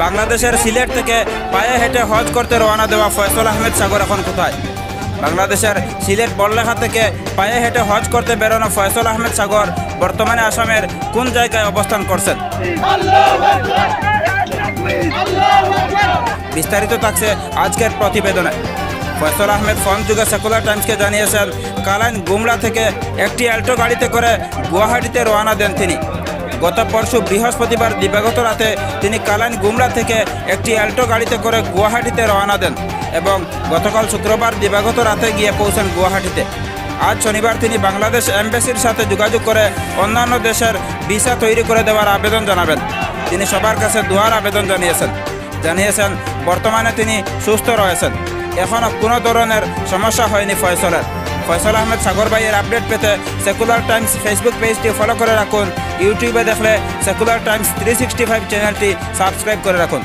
বাংলাদেশের সিলেট থেকে পায়ে হেঁটে হজ করতে রওনা দেওয়া ফয়সাল আহমেদ সাগর এখন কোথায়? বাংলাদেশের সিলেট বড়লেখা থেকে পায়ে হেঁটে হজ করতে বেরোনো ফয়সাল আহমেদ সাগর বর্তমানে আসামের কোন জায়গায় অবস্থান করছেন? বিস্তারিত থাকছে আজকের প্রতিবেদনে। ফয়সাল আহমেদ ফোন যুগে সেকুলার টাইমসকে জানিয়েছেন, কালাইন গুমলা থেকে একটি অ্যাল্টো গাড়িতে করে গুয়াহাটিতে রওনা দেন তিনি। গত পরশু বৃহস্পতিবার দিবাগত রাতে তিনি কালাইন গুমলা থেকে একটি অ্যাল্টো গাড়িতে করে গুয়াহাটিতে রওনা দেন এবং গতকাল শুক্রবার দিবাগত রাতে গিয়ে পৌঁছান গুয়াহাটিতে। আজ শনিবার তিনি বাংলাদেশ এমবেসির সাথে যোগাযোগ করে অন্যান্য দেশের ভিসা তৈরি করে দেওয়ার আবেদন জানাবেন। তিনি সবার কাছে দোয়ার আবেদন জানিয়েছেন বর্তমানে তিনি সুস্থ রয়েছেন, এখনও কোনো ধরনের সমস্যা হয়নি ফয়সালের। ফয়সাল আহমেদ সাগর ভাইয়ের আপডেট পেতে সেকুলার টাইমস ফেসবুক পেজটি ফলো করে রাখুন। ইউটিউবে দেখলে সেকুলার টাইমস 365 চ্যানেলটি সাবস্ক্রাইব করে রাখুন।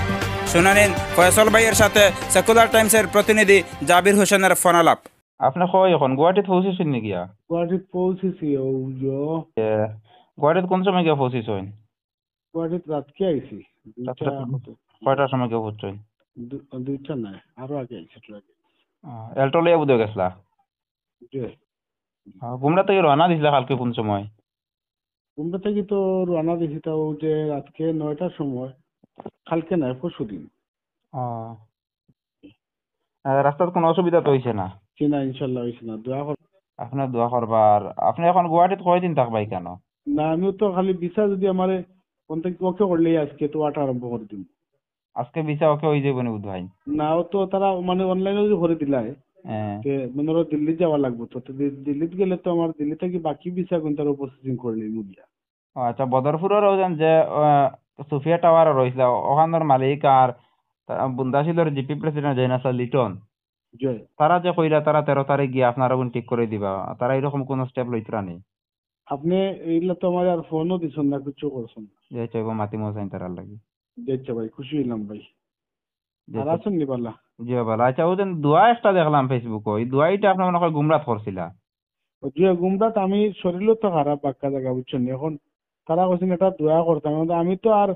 শুনে নিন ফয়সাল ভাইয়ের সাথে সেকুলার টাইমসের প্রতিনিধি জাবির হোসেনের ফোন আলাপ। আপনি কই এখন গুয়াহাটিত পৌঁছেছেন নাকি? গুয়াহাটিত পৌঁছেছি। গুয়াহাটিত কোন সময় গিয়ে পৌঁছেছেন? গুয়াহাটিত রাতকে আইছি। কয়টার সময় গিয়ে পৌঁছছেন? দুইটা নাই, আরো আগে আইছি। এল্টো লইয়া বুঝে গেছলা? গুমরা থেকে রওনা দিছিলা কালকে কোন সময়? গুমরা থেকে তো রওনা দিছি তাও যে রাতকে 9টার সময়, কালকে নাই পরশুদিন। রাস্তার কোনো অসুবিধা তো হয়েছে না? না, ইনশাল্লাহ হয়েছে না। দোয়া কর। আপনার দোয়া করবার। আপনি এখন গুয়াহাটিত কয়দিন থাকবাই কেন? না, আমিও তো খালি ভিসা যদি আমার ওকে করলেই আজকে তো আটা আরম্ভ করে দিব। আজকে ভিসা ওকে হয়ে যাবে না বুধ ভাই? না, ও তো তারা অনলাইনে যদি করে দিলায় ওরা দিল্লি যাওয়া লাগবে। তো দিল্লিত গেলে তো আমার দিল্লি থেকে বাকি ভিসা কিন্তু তারা প্রসেসিং করে নিব দিয়া। আচ্ছা, বদরপুরের যে সুফিয়া টাওয়ার রয়েছিল ওখানের মালিক আর বুন্দাশিলের জিপি প্রেসিডেন্ট জৈনাসা লিটন তারা যে কইরা তারা 13 তারিখ গিয়ে আপনারা ঠিক করে দিবা, তারা এরকম কোন স্টেপ লইতরা নেই? আপনি এইগুলা তো আমার আর ফোনও দিছেন না, কিছু করছেন না। যে চাইব মাতি মোসাইন তারার লাগি। দেখছে ভাই, খুশি হইলাম ভাই। আর আছেন নি বালা? জি বালা। আচ্ছা, ওই দোয়া একটা দেখলাম ফেসবুকে, ওই দোয়াইটা আপনি মনে হয় গুমরাত করছিলা? গুমরাত আমি শরীরও তো খারাপ বাক্কা জায়গা, বুঝছেন। এখন তারা কইছেন এটা দোয়া করতাম, আমি তো আর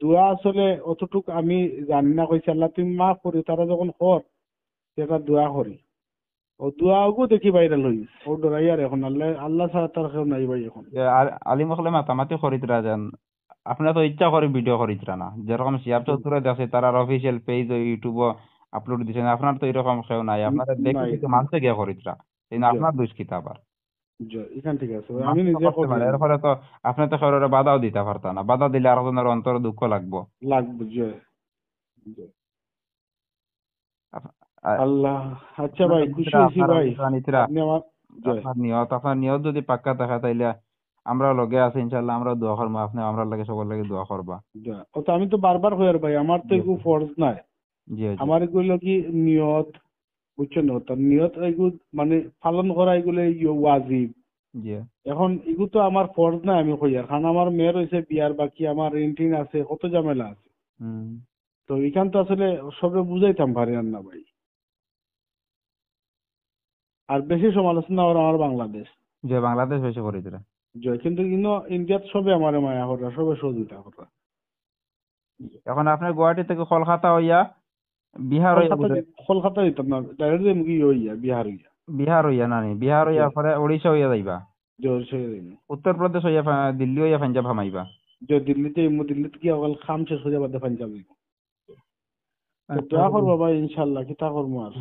দোয়া আসলে অতটুক আমি জানি না। কইছে আল্লাহ তুমি মাফ করি, তারা যখন কর এটা দোয়া করি। ও দোয়াও দেখি ভাইরাল হই ও ডরাই। আর এখন আল্লাহ ছাড়া তার কেউ নাই ভাই এখন। আলিম হলে মাতামাতি করিতরা যান, আপনারা তো ইচ্ছা করে ভিডিও করিতরা না। যেরকম শিয়াব চৌধুরী আছে তারা অফিসিয়াল পেজ ইউটিউব আপলোড দিচ্ছেন, আপনার তো এরকম কেউ নাই। আপনারা দেখে কিন্তু মানুষে গিয়ে করিতরা, কিন্তু আপনার দুষ্কৃত আবার এখান থেকে আছে। আমি নিজে এর ফলে তো আপনি তো কারোর বাধাও দিতে পারতা না। বাধা দিলে আর জনের অন্তর দুঃখ লাগবো। আল্লাহ। আচ্ছা ভাই, খুশি হয়েছি ভাই। আপনার নিয়ত যদি পাক্কা থাকা তাইলে আমরা লগে আছি ইনশাআল্লাহ, আমরা দোয়া করবো। আপনি আমরা লাগে সবার লাগে দোয়া করবা। ও তো আমি তো বারবার কইর ভাই, আমার তো এগু ফরজ নাই। আমার এগুলো কি নিয়ত, বুঝছেন। তার নিয়ত এগু মানে পালন করা এগুলো ওয়াজিব। এখন এগু তো আমার ফরজ নাই আমি কইয়ার, কারণ আমার মেয়ের হয়েছে বিয়ার, বাকি আমার রেন্টিং আছে, কত ঝামেলা আছে। তো এখান তো আসলে সবে বুঝাইতাম পারি না ভাই। আর বেশি সমালোচনা ওরা আমার বাংলাদেশ বেশি করে দিরা কিন্তু ইন্ডিয়াত সবে আমার মায়া করা, সবে সহযোগিতা করা। এখন আপনি গুয়াহাটি থেকে কলকাতা হইয়া কলকাতা দিতাম না, ডাইরেক্ট হইয়া বিহার হইয়া নানি বিহার হইয়া পরে ওড়িশা হইয়া যাইবা, উত্তরপ্রদেশ হইয়া দিল্লি হইয়া পাঞ্জাব হামাইবা। দিল্লিতে গিয়ে অকল খাম শেষ হয়ে যাবে পাঞ্জাব। দোয়া করবো ভাই, ইনশাল্লাহ কিতা করবো আর।